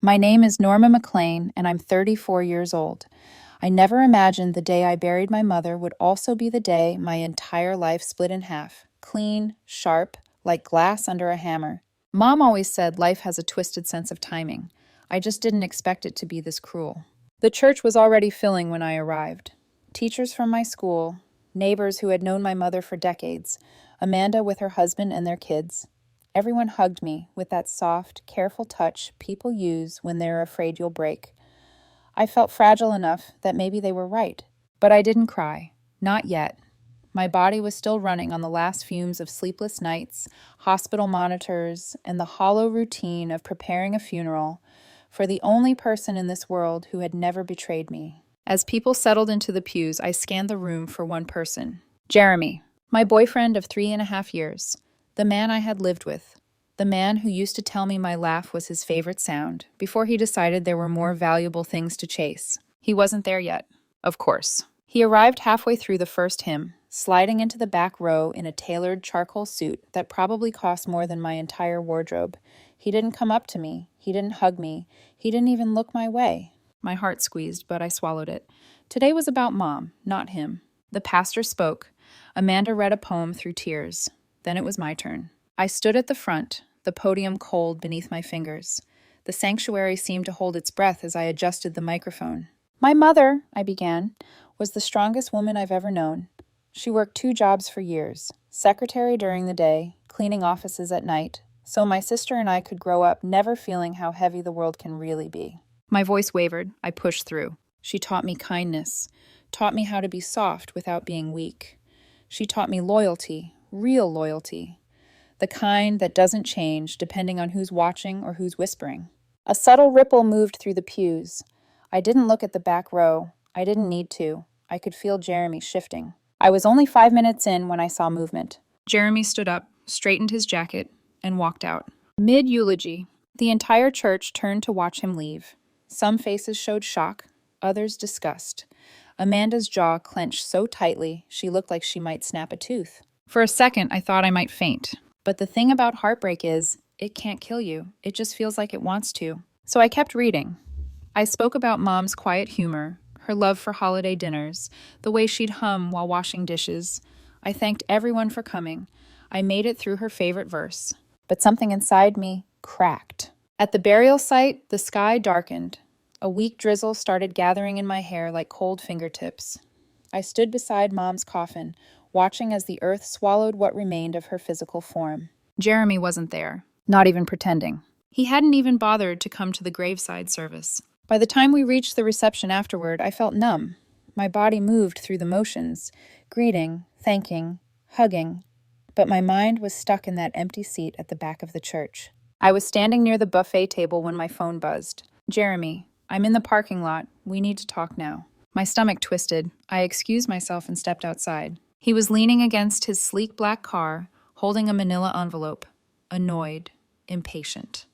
My name is Norma McLean, and I'm 34 years old. I never imagined the day I buried my mother would also be the day my entire life split in half, clean, sharp, like glass under a hammer. Mom always said life has a twisted sense of timing. I just didn't expect it to be this cruel. The church was already filling when I arrived. Teachers from my school, neighbors who had known my mother for decades, Amanda with her husband and their kids. Everyone hugged me with that soft, careful touch people use when they're afraid you'll break. I felt fragile enough that maybe they were right. But I didn't cry. Not yet. My body was still running on the last fumes of sleepless nights, hospital monitors, and the hollow routine of preparing a funeral for the only person in this world who had never betrayed me. As people settled into the pews, I scanned the room for one person. Jeremy, my boyfriend of 3.5 years. The man I had lived with. The man who used to tell me my laugh was his favorite sound, before he decided there were more valuable things to chase. He wasn't there yet, of course. He arrived halfway through the first hymn, sliding into the back row in a tailored charcoal suit that probably cost more than my entire wardrobe. He didn't come up to me. He didn't hug me. He didn't even look my way. My heart squeezed, but I swallowed it. Today was about Mom, not him. The pastor spoke. Amanda read a poem through tears. Then it was my turn. I stood at the front, the podium cold beneath my fingers. The sanctuary seemed to hold its breath as I adjusted the microphone. My mother, I began, was the strongest woman I've ever known. She worked 2 jobs for years, secretary during the day, cleaning offices at night, so my sister and I could grow up never feeling how heavy the world can really be. My voice wavered. I pushed through. She taught me kindness, taught me how to be soft without being weak. She taught me loyalty, real loyalty, the kind that doesn't change depending on who's watching or who's whispering. A subtle ripple moved through the pews. I didn't look at the back row. I didn't need to. I could feel Jeremy shifting. I was only 5 minutes in when I saw movement. Jeremy stood up, straightened his jacket, and walked out. Mid-eulogy, the entire church turned to watch him leave. Some faces showed shock, others disgust. Amanda's jaw clenched so tightly she looked like she might snap a tooth. For a second, I thought I might faint. But the thing about heartbreak is, it can't kill you. It just feels like it wants to. So I kept reading. I spoke about Mom's quiet humor, her love for holiday dinners, the way she'd hum while washing dishes. I thanked everyone for coming. I made it through her favorite verse. But something inside me cracked. At the burial site, the sky darkened. A weak drizzle started gathering in my hair like cold fingertips. I stood beside Mom's coffin, watching as the earth swallowed what remained of her physical form. Jeremy wasn't there, not even pretending. He hadn't even bothered to come to the graveside service. By the time we reached the reception afterward, I felt numb. My body moved through the motions, greeting, thanking, hugging, but my mind was stuck in that empty seat at the back of the church. I was standing near the buffet table when my phone buzzed. Jeremy, I'm in the parking lot. We need to talk now. My stomach twisted. I excused myself and stepped outside. He was leaning against his sleek black car, holding a manila envelope. Annoyed, impatient.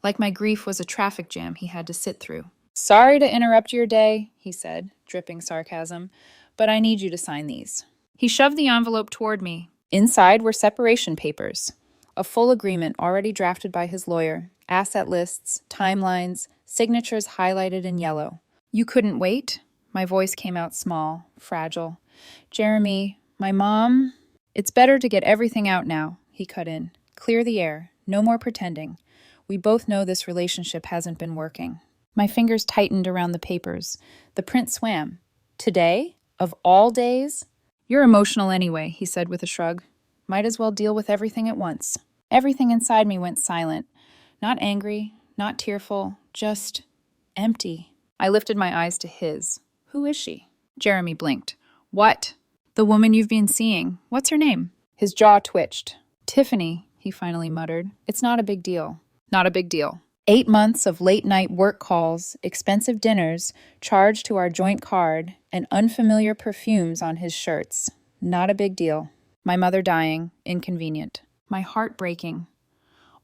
Like my grief was a traffic jam he had to sit through. Sorry to interrupt your day, he said, dripping sarcasm, but I need you to sign these. He shoved the envelope toward me. Inside were separation papers. A full agreement already drafted by his lawyer, asset lists, timelines, signatures highlighted in yellow. You couldn't wait? My voice came out small, fragile. Jeremy, my mom... It's better to get everything out now, he cut in. Clear the air. No more pretending. We both know this relationship hasn't been working. My fingers tightened around the papers. The print swam. Today? Of all days? You're emotional anyway, he said with a shrug. Might as well deal with everything at once. Everything inside me went silent. Not angry, not tearful, just empty. I lifted my eyes to his. Who is she? Jeremy blinked. What? The woman you've been seeing. What's her name? His jaw twitched. Tiffany, he finally muttered. It's not a big deal. Not a big deal. 8 months of late-night work calls, expensive dinners, charged to our joint card, and unfamiliar perfumes on his shirts. Not a big deal. My mother dying, inconvenient. My heart breaking.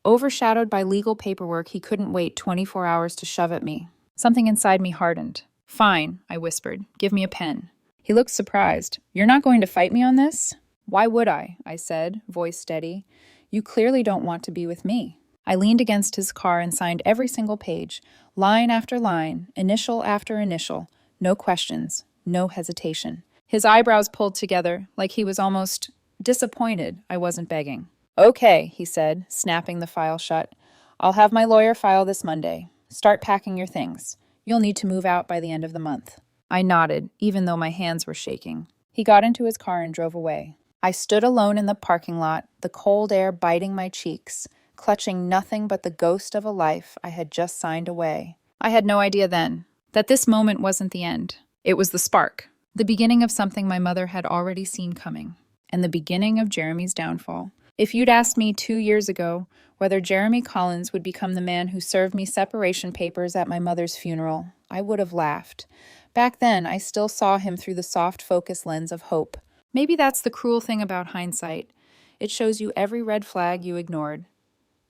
Overshadowed by legal paperwork he couldn't wait 24 hours to shove at me. Something inside me hardened. Fine, I whispered. Give me a pen. He looked surprised. You're not going to fight me on this? Why would I said, voice steady. You clearly don't want to be with me. I leaned against his car and signed every single page, line after line, initial after initial. No questions, no hesitation. His eyebrows pulled together, like he was almost disappointed I wasn't begging. "Okay," he said, snapping the file shut. "I'll have my lawyer file this Monday. Start packing your things. You'll need to move out by the end of the month." I nodded, even though my hands were shaking. He got into his car and drove away. I stood alone in the parking lot, the cold air biting my cheeks, clutching nothing but the ghost of a life I had just signed away. I had no idea then that this moment wasn't the end. It was the spark, the beginning of something my mother had already seen coming, and the beginning of Jeremy's downfall. If you'd asked me 2 years ago whether Jeremy Collins would become the man who served me separation papers at my mother's funeral, I would have laughed. Back then, I still saw him through the soft focus lens of hope. Maybe that's the cruel thing about hindsight. It shows you every red flag you ignored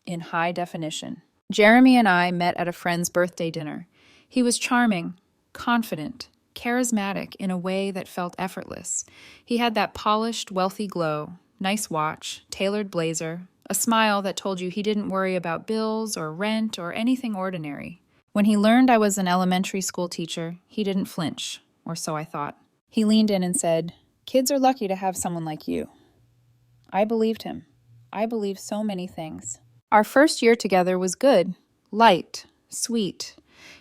in high definition. Jeremy and I met at a friend's birthday dinner. He was charming, confident, charismatic in a way that felt effortless. He had that polished, wealthy glow, nice watch, tailored blazer, a smile that told you he didn't worry about bills or rent or anything ordinary. When he learned I was an elementary school teacher, he didn't flinch, or so I thought. He leaned in and said, "Kids are lucky to have someone like you." I believed him. I believed so many things. Our first year together was good, light, sweet.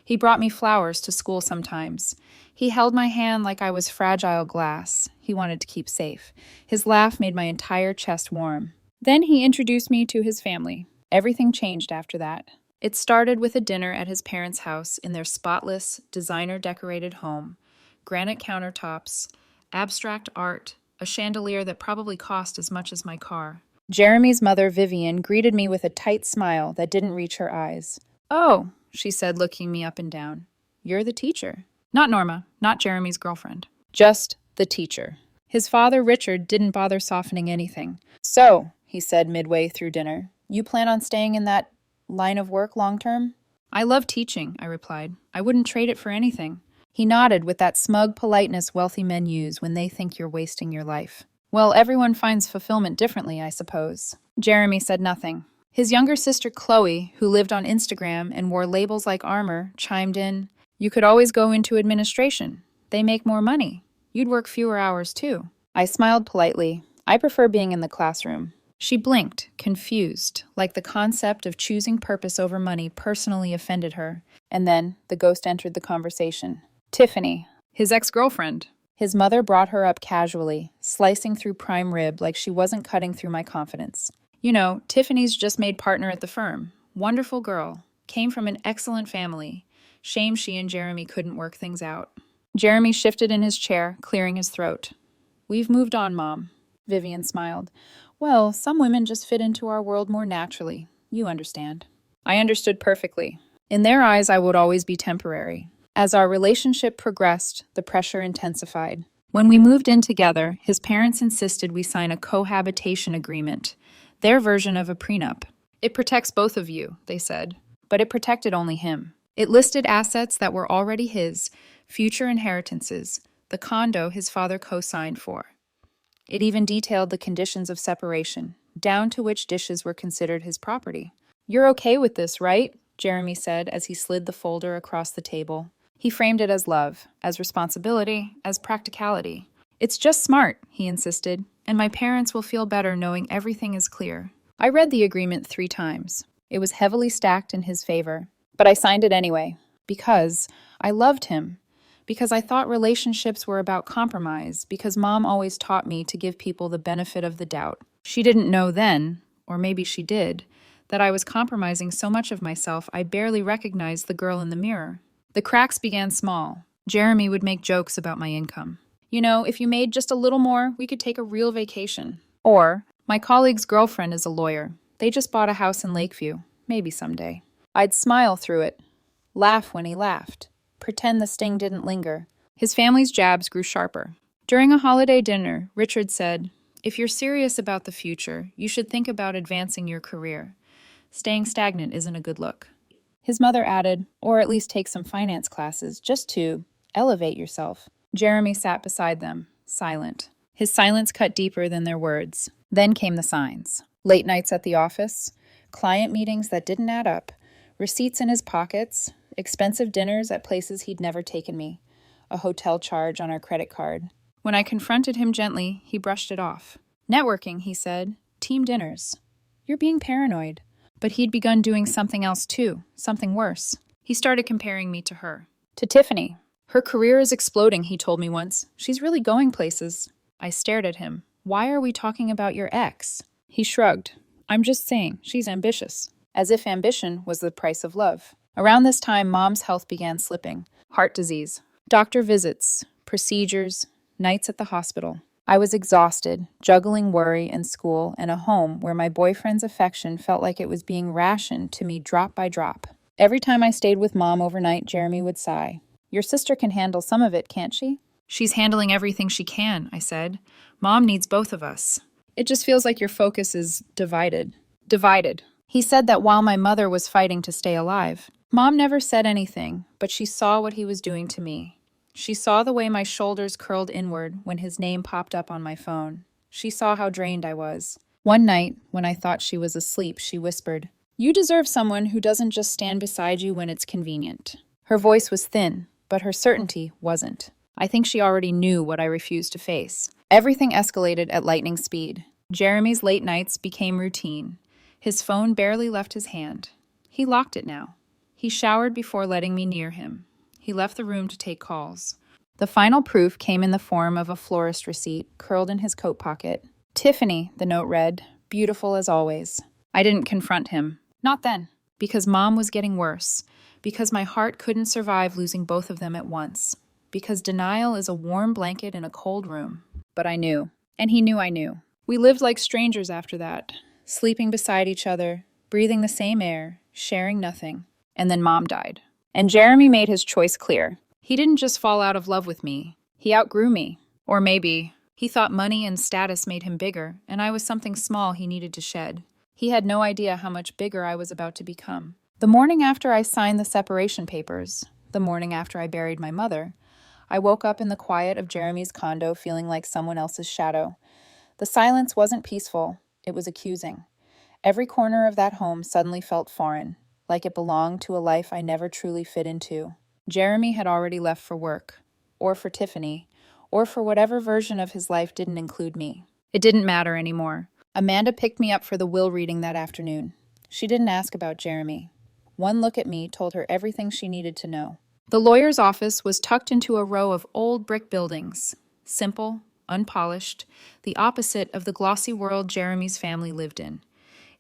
He brought me flowers to school sometimes. He held my hand like I was fragile glass he wanted to keep safe. His laugh made my entire chest warm. Then he introduced me to his family. Everything changed after that. It started with a dinner at his parents' house in their spotless, designer-decorated home. Granite countertops, abstract art, a chandelier that probably cost as much as my car. Jeremy's mother, Vivian, greeted me with a tight smile that didn't reach her eyes. "Oh," she said, looking me up and down. "You're the teacher." Not Norma, not Jeremy's girlfriend. Just the teacher. His father, Richard, didn't bother softening anything. "So," he said midway through dinner, "you plan on staying in that line of work long term?" "I love teaching," I replied. "I wouldn't trade it for anything." He nodded with that smug politeness wealthy men use when they think you're wasting your life. "Well, everyone finds fulfillment differently, I suppose." Jeremy said nothing. His younger sister, Chloe, who lived on Instagram and wore labels like armor, chimed in, "You could always go into administration. They make more money. You'd work fewer hours, too." I smiled politely. I prefer being in the classroom. She blinked, confused, like the concept of choosing purpose over money personally offended her. And then the ghost entered the conversation. Tiffany, his ex-girlfriend. His mother brought her up casually, slicing through prime rib like she wasn't cutting through my confidence. "You know, Tiffany's just made partner at the firm. Wonderful girl. Came from an excellent family. Shame she and Jeremy couldn't work things out." Jeremy shifted in his chair, clearing his throat. "We've moved on, Mom." Vivian smiled. "Well, some women just fit into our world more naturally. You understand." I understood perfectly. In their eyes, I would always be temporary. As our relationship progressed, the pressure intensified. When we moved in together, his parents insisted we sign a cohabitation agreement, their version of a prenup. "It protects both of you," they said, but it protected only him. It listed assets that were already his, future inheritances, the condo his father co-signed for. It even detailed the conditions of separation, down to which dishes were considered his property. "You're okay with this, right?" Jeremy said as he slid the folder across the table. He framed it as love, as responsibility, as practicality. "It's just smart," he insisted, "and my parents will feel better knowing everything is clear." I read the agreement 3 times. It was heavily stacked in his favor, but I signed it anyway, because I loved him, because I thought relationships were about compromise, because Mom always taught me to give people the benefit of the doubt. She didn't know then, or maybe she did, that I was compromising so much of myself I barely recognized the girl in the mirror. The cracks began small. Jeremy would make jokes about my income. "You know, if you made just a little more, we could take a real vacation." Or, "My colleague's girlfriend is a lawyer. They just bought a house in Lakeview. Maybe someday." I'd smile through it, laugh when he laughed, pretend the sting didn't linger. His family's jabs grew sharper. During a holiday dinner, Richard said, "If you're serious about the future, you should think about advancing your career. Staying stagnant isn't a good look." His mother added, "Or at least take some finance classes, just to elevate yourself." Jeremy sat beside them, silent. His silence cut deeper than their words. Then came the signs. Late nights at the office, client meetings that didn't add up, receipts in his pockets, expensive dinners at places he'd never taken me, a hotel charge on our credit card. When I confronted him gently, he brushed it off. Networking, he said. Team dinners. You're being paranoid. But he'd begun doing something else too, something worse. He started comparing me to her. To Tiffany. Her career is exploding, he told me once. She's really going places. I stared at him. Why are we talking about your ex? He shrugged. I'm just saying, she's ambitious. As if ambition was the price of love. Around this time, Mom's health began slipping. Heart disease. Doctor visits. Procedures. Nights at the hospital. I was exhausted, juggling worry and school and a home where my boyfriend's affection felt like it was being rationed to me drop by drop. Every time I stayed with Mom overnight, Jeremy would sigh. Your sister can handle some of it, can't she? She's handling everything she can, I said. Mom needs both of us. It just feels like your focus is divided. Divided. He said that while my mother was fighting to stay alive. Mom never said anything, but she saw what he was doing to me. She saw the way my shoulders curled inward when his name popped up on my phone. She saw how drained I was. One night, when I thought she was asleep, she whispered, You deserve someone who doesn't just stand beside you when it's convenient. Her voice was thin, but her certainty wasn't. I think she already knew what I refused to face. Everything escalated at lightning speed. Jeremy's late nights became routine. His phone barely left his hand. He locked it now. He showered before letting me near him. He left the room to take calls. The final proof came in the form of a florist receipt curled in his coat pocket. Tiffany, the note read, beautiful as always. I didn't confront him. Not then. Because Mom was getting worse. Because my heart couldn't survive losing both of them at once. Because denial is a warm blanket in a cold room. But I knew. And he knew I knew. We lived like strangers after that. Sleeping beside each other, breathing the same air, sharing nothing. And then Mom died. And Jeremy made his choice clear. He didn't just fall out of love with me. He outgrew me. Or maybe he thought money and status made him bigger, and I was something small he needed to shed. He had no idea how much bigger I was about to become. The morning after I signed the separation papers, the morning after I buried my mother, I woke up in the quiet of Jeremy's condo feeling like someone else's shadow. The silence wasn't peaceful. It was accusing. Every corner of that home suddenly felt foreign. Like it belonged to a life I never truly fit into. Jeremy had already left for work, or for Tiffany, or for whatever version of his life didn't include me. It didn't matter anymore. Amanda picked me up for the will reading that afternoon. She didn't ask about Jeremy. One look at me told her everything she needed to know. The lawyer's office was tucked into a row of old brick buildings. Simple, unpolished, the opposite of the glossy world Jeremy's family lived in.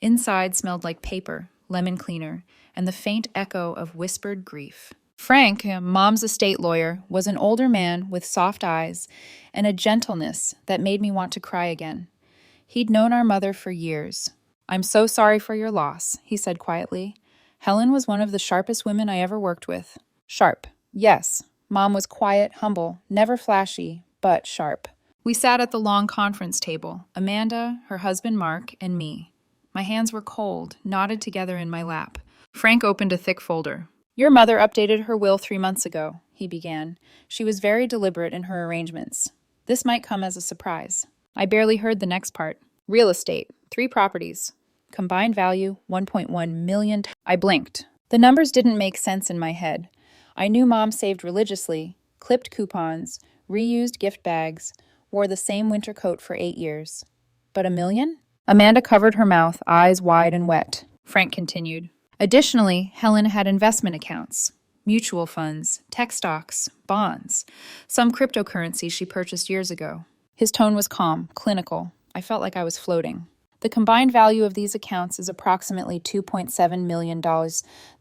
Inside smelled like paper, lemon cleaner, and the faint echo of whispered grief. Frank, Mom's estate lawyer, was an older man with soft eyes and a gentleness that made me want to cry again. He'd known our mother for years. I'm so sorry for your loss, he said quietly. Helen was one of the sharpest women I ever worked with. Sharp, yes. Mom was quiet, humble, never flashy, but sharp. We sat at the long conference table, Amanda, her husband Mark, and me. My hands were cold, knotted together in my lap. Frank opened a thick folder. Your mother updated her will 3 months ago, he began. She was very deliberate in her arrangements. This might come as a surprise. I barely heard the next part. Real estate, 3 properties. Combined value, 1.1 million. I blinked. The numbers didn't make sense in my head. I knew Mom saved religiously, clipped coupons, reused gift bags, wore the same winter coat for 8 years. But $1 million? Amanda covered her mouth, eyes wide and wet. Frank continued. Additionally, Helen had investment accounts, mutual funds, tech stocks, bonds, some cryptocurrency she purchased years ago. His tone was calm, clinical. I felt like I was floating. The combined value of these accounts is approximately $2.7 million.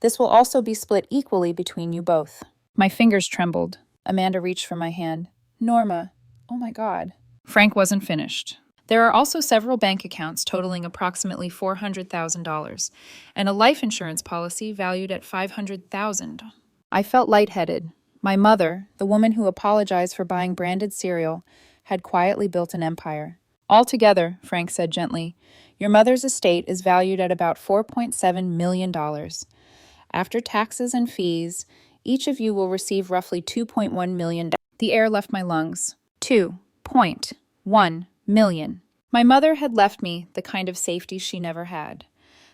This will also be split equally between you both. My fingers trembled. Amanda reached for my hand. Norma, oh my God. Frank wasn't finished. There are also several bank accounts totaling approximately $400,000 and a life insurance policy valued at $500,000. I felt lightheaded. My mother, the woman who apologized for buying branded cereal, had quietly built an empire. Altogether, Frank said gently, your mother's estate is valued at about $4.7 million. After taxes and fees, each of you will receive roughly $2.1 million. The air left my lungs. 2.1 million. My mother had left me the kind of safety she never had.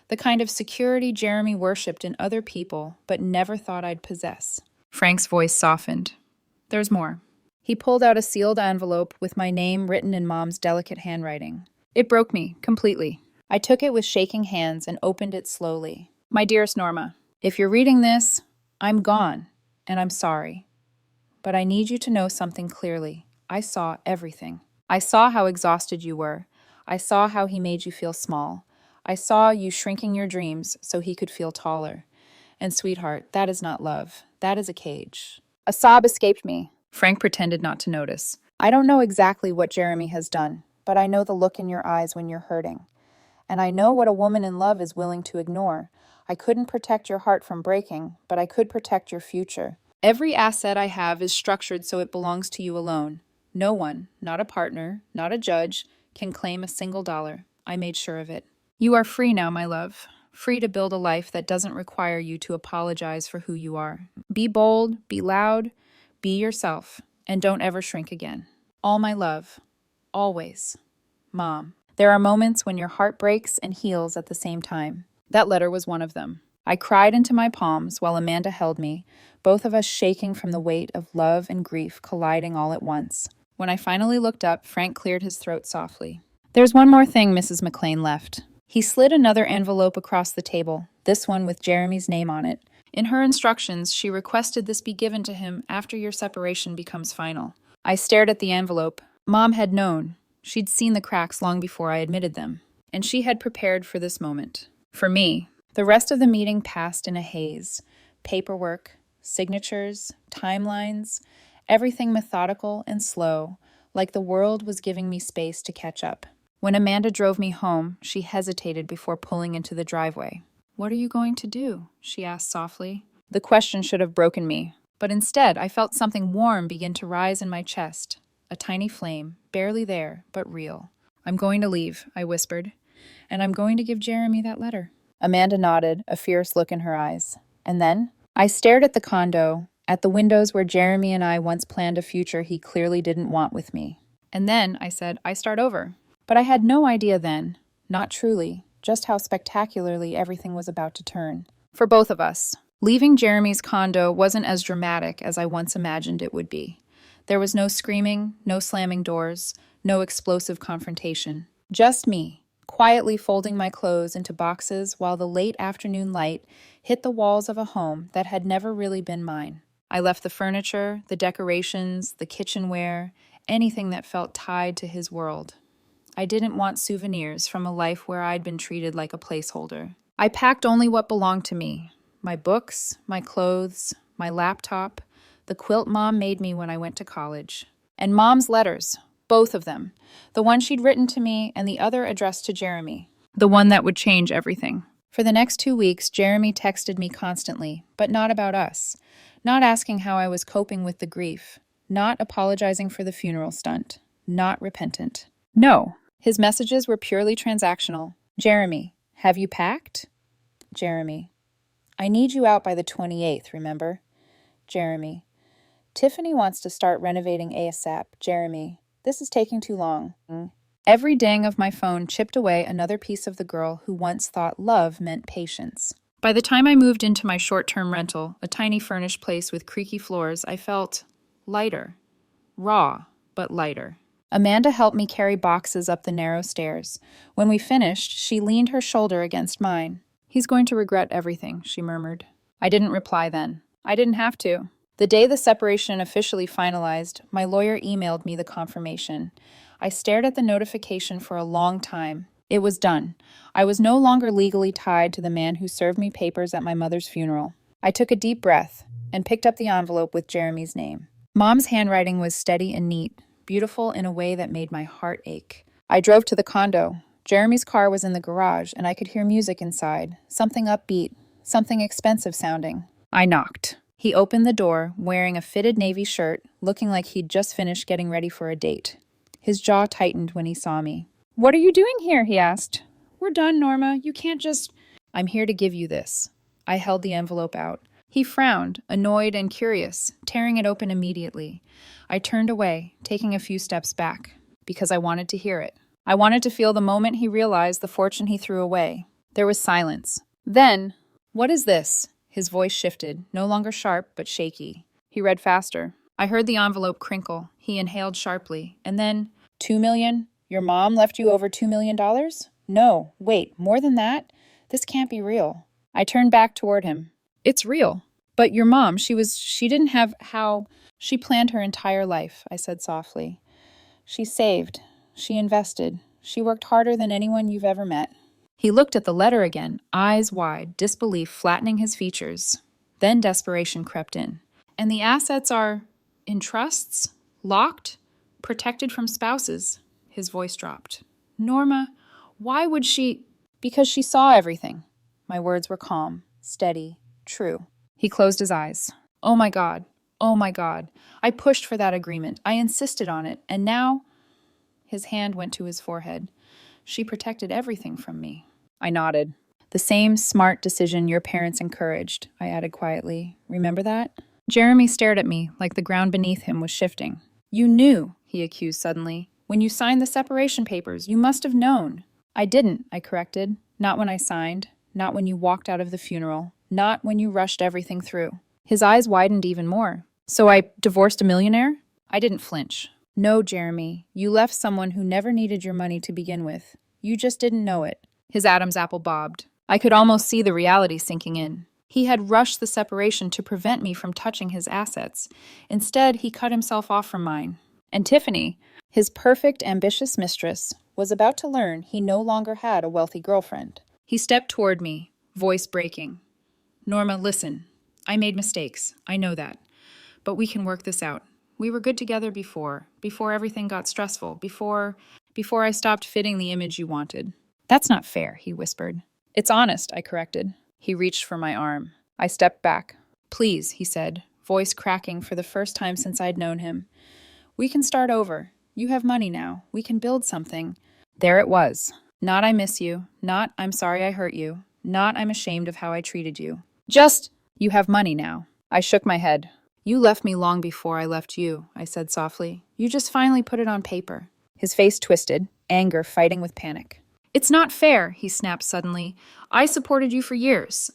The kind of security Jeremy worshipped in other people, but never thought I'd possess. Frank's voice softened. There's more. He pulled out a sealed envelope with my name written in Mom's delicate handwriting. It broke me, completely. I took it with shaking hands and opened it slowly. My dearest Norma, if you're reading this, I'm gone, and I'm sorry. But I need you to know something clearly. I saw everything. I saw how exhausted you were. I saw how he made you feel small. I saw you shrinking your dreams so he could feel taller. And sweetheart, that is not love. That is a cage. A sob escaped me. Frank pretended not to notice. I don't know exactly what Jeremy has done, but I know the look in your eyes when you're hurting. And I know what a woman in love is willing to ignore. I couldn't protect your heart from breaking, but I could protect your future. Every asset I have is structured so it belongs to you alone. No one, not a partner, not a judge, can claim a single dollar. I made sure of it. You are free now, my love. Free to build a life that doesn't require you to apologize for who you are. Be bold, be loud, be yourself, and don't ever shrink again. All my love. Always. Mom. There are moments when your heart breaks and heals at the same time. That letter was one of them. I cried into my palms while Amanda held me, both of us shaking from the weight of love and grief colliding all at once. When I finally looked up, Frank cleared his throat softly. There's one more thing Mrs. McLean left. He slid another envelope across the table, this one with Jeremy's name on it. In her instructions, she requested this be given to him after your separation becomes final. I stared at the envelope. Mom had known. She'd seen the cracks long before I admitted them. And she had prepared for this moment. For me, the rest of the meeting passed in a haze. Paperwork, signatures, timelines, everything methodical and slow, like the world was giving me space to catch up. When Amanda drove me home, she hesitated before pulling into the driveway. What are you going to do? She asked softly. The question should have broken me, but instead I felt something warm begin to rise in my chest. A tiny flame, barely there, but real. I'm going to leave, I whispered, and I'm going to give Jeremy that letter. Amanda nodded, a fierce look in her eyes. And then? I stared at the condo, at the windows where Jeremy and I once planned a future he clearly didn't want with me. And then, I said, I start over. But I had no idea then, not truly, just how spectacularly everything was about to turn. For both of us, leaving Jeremy's condo wasn't as dramatic as I once imagined it would be. There was no screaming, no slamming doors, no explosive confrontation. Just me, quietly folding my clothes into boxes while the late afternoon light hit the walls of a home that had never really been mine. I left the furniture, the decorations, the kitchenware, anything that felt tied to his world. I didn't want souvenirs from a life where I'd been treated like a placeholder. I packed only what belonged to me. My books, my clothes, my laptop, the quilt Mom made me when I went to college. And Mom's letters, both of them. The one she'd written to me and the other addressed to Jeremy. The one that would change everything. For the next 2 weeks, Jeremy texted me constantly, but not about us. Not asking how I was coping with the grief. Not apologizing for the funeral stunt. Not repentant. No. His messages were purely transactional. Jeremy, have you packed? Jeremy, I need you out by the 28th, remember? Jeremy, Tiffany wants to start renovating ASAP. Jeremy, this is taking too long. Every ding of my phone chipped away another piece of the girl who once thought love meant patience. By the time I moved into my short-term rental, a tiny furnished place with creaky floors, I felt lighter. Raw, but lighter. Amanda helped me carry boxes up the narrow stairs. When we finished, she leaned her shoulder against mine. He's going to regret everything, she murmured. I didn't reply then. I didn't have to. The day the separation officially finalized, my lawyer emailed me the confirmation. I stared at the notification for a long time. It was done. I was no longer legally tied to the man who served me papers at my mother's funeral. I took a deep breath and picked up the envelope with Jeremy's name. Mom's handwriting was steady and neat, beautiful in a way that made my heart ache. I drove to the condo. Jeremy's car was in the garage, and I could hear music inside, something upbeat, something expensive sounding. I knocked. He opened the door, wearing a fitted navy shirt, looking like he'd just finished getting ready for a date. His jaw tightened when he saw me. What are you doing here? He asked. We're done, Norma. You can't just... I'm here to give you this. I held the envelope out. He frowned, annoyed and curious, tearing it open immediately. I turned away, taking a few steps back, because I wanted to hear it. I wanted to feel the moment he realized the fortune he threw away. There was silence. Then, "What is this?" His voice shifted, no longer sharp, but shaky. He read faster. I heard the envelope crinkle. He inhaled sharply. And then, "$2 million? Your mom left you over $2 million? No, wait, more than that? This can't be real." I turned back toward him. "It's real. But your mom, she didn't have how—" "She planned her entire life," I said softly. "She saved. She invested. She worked harder than anyone you've ever met." He looked at the letter again, eyes wide, disbelief flattening his features. Then desperation crept in. "And the assets are in trusts? Locked? Protected from spouses?" His voice dropped. "Norma, why would she—" "Because she saw everything." My words were calm, steady, true. He closed his eyes. "Oh my God. Oh my God. I pushed for that agreement. I insisted on it. And now—" His hand went to his forehead. "She protected everything from me." I nodded. "The same smart decision your parents encouraged," I added quietly. "Remember that?" Jeremy stared at me like the ground beneath him was shifting. "You knew," he accused suddenly. "When you signed the separation papers, you must have known." "I didn't," I corrected. "Not when I signed. Not when you walked out of the funeral. Not when you rushed everything through." His eyes widened even more. "So I divorced a millionaire?" I didn't flinch. "No, Jeremy. You left someone who never needed your money to begin with. You just didn't know it." His Adam's apple bobbed. I could almost see the reality sinking in. He had rushed the separation to prevent me from touching his assets. Instead, he cut himself off from mine. And Tiffany, his perfect, ambitious mistress, was about to learn he no longer had a wealthy girlfriend. He stepped toward me, voice breaking. "Norma, listen. I made mistakes. I know that. But we can work this out. We were good together before everything got stressful, before I stopped fitting the image you wanted." "That's not fair," he whispered. "It's honest," I corrected. He reached for my arm. I stepped back. "Please," he said, voice cracking for the first time since I'd known him. "We can start over. You have money now. We can build something." There it was. Not "I miss you," not "I'm sorry I hurt you," not "I'm ashamed of how I treated you." Just, "You have money now." I shook my head. "You left me long before I left you," I said softly. "You just finally put it on paper." His face twisted, anger fighting with panic. "It's not fair," he snapped suddenly. "I supported you for years.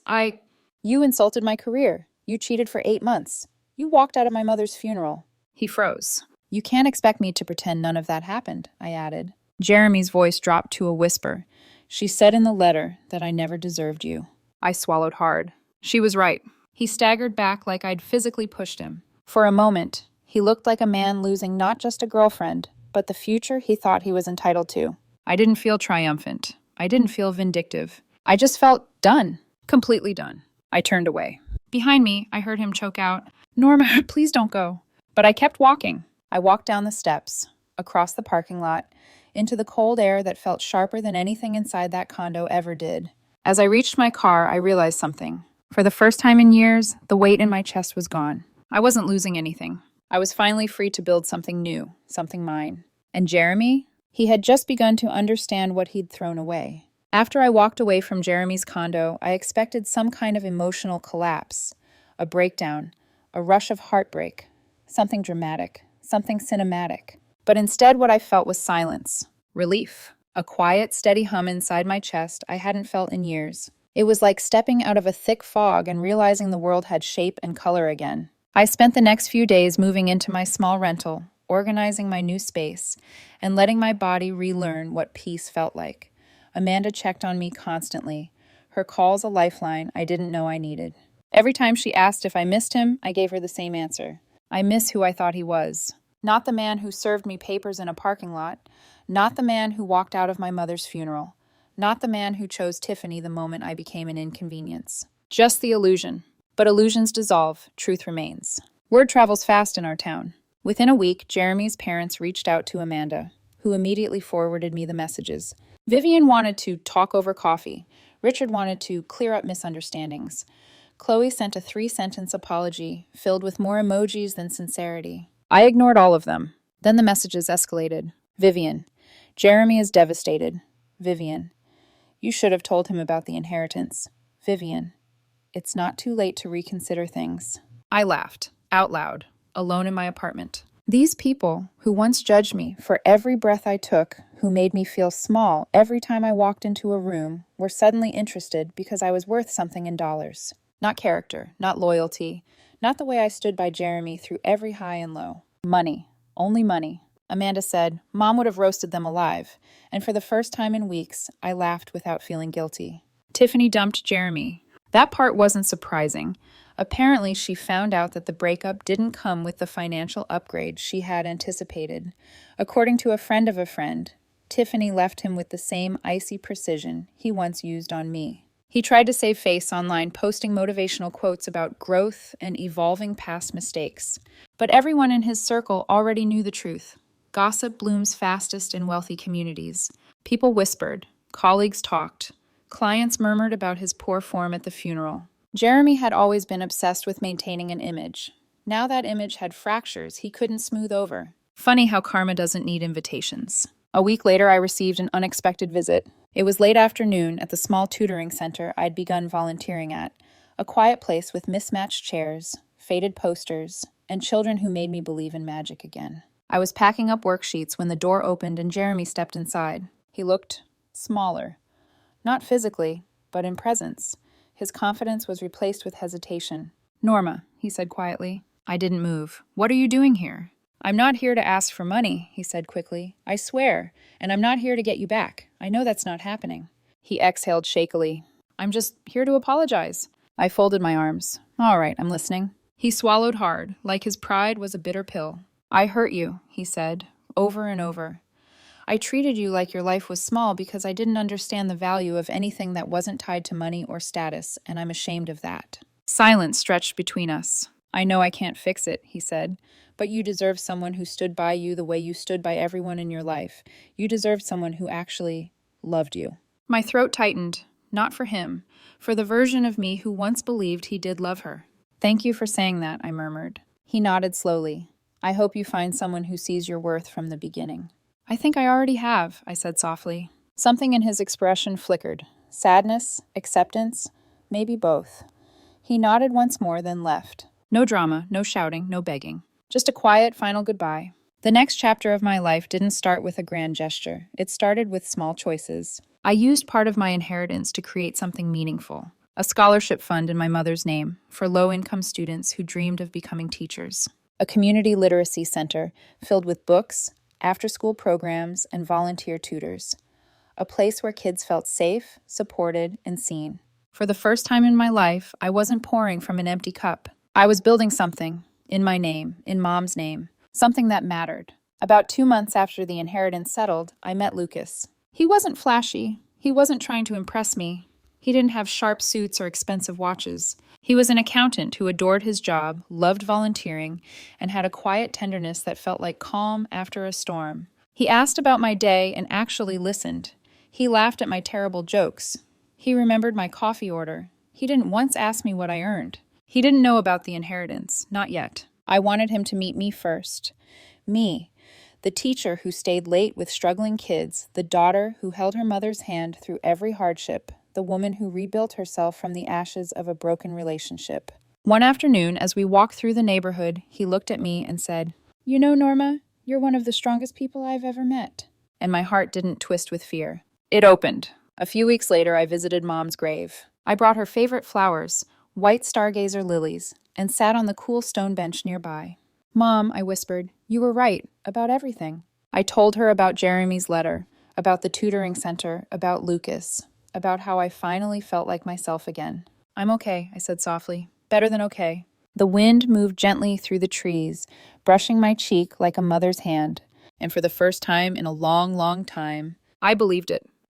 You insulted my career. You cheated for 8 months. You walked out of my mother's funeral." He froze. "You can't expect me to pretend none of that happened," I added. Jeremy's voice dropped to a whisper. "She said in the letter that I never deserved you." I swallowed hard. She was right. He staggered back like I'd physically pushed him. For a moment, he looked like a man losing not just a girlfriend, but the future he thought he was entitled to. I didn't feel triumphant. I didn't feel vindictive. I just felt done. Completely done. I turned away. Behind me, I heard him choke out, "Norma, please don't go." But I kept walking. I walked down the steps, across the parking lot, into the cold air that felt sharper than anything inside that condo ever did. As I reached my car, I realized something. For the first time in years, the weight in my chest was gone. I wasn't losing anything. I was finally free to build something new, something mine. And Jeremy? He had just begun to understand what he'd thrown away. After I walked away from Jeremy's condo, I expected some kind of emotional collapse, a breakdown, a rush of heartbreak, something dramatic, something cinematic. But instead what I felt was silence, relief, a quiet, steady hum inside my chest I hadn't felt in years. It was like stepping out of a thick fog and realizing the world had shape and color again. I spent the next few days moving into my small rental, organizing my new space, and letting my body relearn what peace felt like. Amanda checked on me constantly, her calls a lifeline I didn't know I needed. Every time she asked if I missed him, I gave her the same answer. I miss who I thought he was. Not the man who served me papers in a parking lot, not the man who walked out of my mother's funeral, not the man who chose Tiffany the moment I became an inconvenience. Just the illusion. But illusions dissolve, truth remains. Word travels fast in our town. Within a week, Jeremy's parents reached out to Amanda, who immediately forwarded me the messages. Vivian wanted to talk over coffee. Richard wanted to clear up misunderstandings. Chloe sent a 3-sentence apology, filled with more emojis than sincerity. I ignored all of them. Then the messages escalated. Vivian. Jeremy is devastated. Vivian. You should have told him about the inheritance. Vivian. It's not too late to reconsider things. I laughed, out loud, alone in my apartment. These people, who once judged me for every breath I took, who made me feel small every time I walked into a room, were suddenly interested because I was worth something in dollars. Not character, not loyalty, not the way I stood by Jeremy through every high and low. Money. Only money. Amanda said, Mom would have roasted them alive, and for the first time in weeks, I laughed without feeling guilty. Tiffany dumped Jeremy. That part wasn't surprising. Apparently, she found out that the breakup didn't come with the financial upgrade she had anticipated. According to a friend of a friend, Tiffany left him with the same icy precision he once used on me. He tried to save face online, posting motivational quotes about growth and evolving past mistakes. But everyone in his circle already knew the truth. Gossip blooms fastest in wealthy communities. People whispered, colleagues talked, clients murmured about his poor form at the funeral. Jeremy had always been obsessed with maintaining an image. Now that image had fractures he couldn't smooth over. Funny how karma doesn't need invitations. A week later, I received an unexpected visit. It was late afternoon at the small tutoring center I'd begun volunteering at, a quiet place with mismatched chairs, faded posters, and children who made me believe in magic again. I was packing up worksheets when the door opened and Jeremy stepped inside. He looked smaller. Not physically, but in presence. His confidence was replaced with hesitation. Norma, he said quietly. I didn't move. What are you doing here? I'm not here to ask for money, he said quickly. I swear, and I'm not here to get you back. I know that's not happening. He exhaled shakily. I'm just here to apologize. I folded my arms. All right, I'm listening. He swallowed hard, like his pride was a bitter pill. I hurt you, he said, over and over. I treated you like your life was small because I didn't understand the value of anything that wasn't tied to money or status, and I'm ashamed of that. Silence stretched between us. I know I can't fix it, he said, but you deserve someone who stood by you the way you stood by everyone in your life. You deserve someone who actually loved you. My throat tightened, not for him, for the version of me who once believed he did love her. Thank you for saying that, I murmured. He nodded slowly. I hope you find someone who sees your worth from the beginning. I think I already have, I said softly. Something in his expression flickered. Sadness, acceptance, maybe both. He nodded once more, then left. No drama, no shouting, no begging. Just a quiet final goodbye. The next chapter of my life didn't start with a grand gesture. It started with small choices. I used part of my inheritance to create something meaningful. A scholarship fund in my mother's name for low-income students who dreamed of becoming teachers. A community literacy center filled with books, after-school programs, and volunteer tutors. A place where kids felt safe, supported, and seen. For the first time in my life, I wasn't pouring from an empty cup. I was building something, in my name, in Mom's name, something that mattered. About 2 months after the inheritance settled, I met Lucas. He wasn't flashy. He wasn't trying to impress me. He didn't have sharp suits or expensive watches. He was an accountant who adored his job, loved volunteering, and had a quiet tenderness that felt like calm after a storm. He asked about my day and actually listened. He laughed at my terrible jokes. He remembered my coffee order. He didn't once ask me what I earned. He didn't know about the inheritance, not yet. I wanted him to meet me first. Me, the teacher who stayed late with struggling kids, the daughter who held her mother's hand through every hardship, the woman who rebuilt herself from the ashes of a broken relationship. One afternoon, as we walked through the neighborhood, he looked at me and said, You know, Norma, you're one of the strongest people I've ever met. And my heart didn't twist with fear. It opened. A few weeks later, I visited Mom's grave. I brought her favorite flowers, white stargazer lilies, and sat on the cool stone bench nearby. Mom, I whispered, you were right about everything. I told her about Jeremy's letter, about the tutoring center, about Lucas, about how I finally felt like myself again. I'm okay, I said softly. Better than okay. The wind moved gently through the trees, brushing my cheek like a mother's hand. And for the first time in a long, long time, I believed it.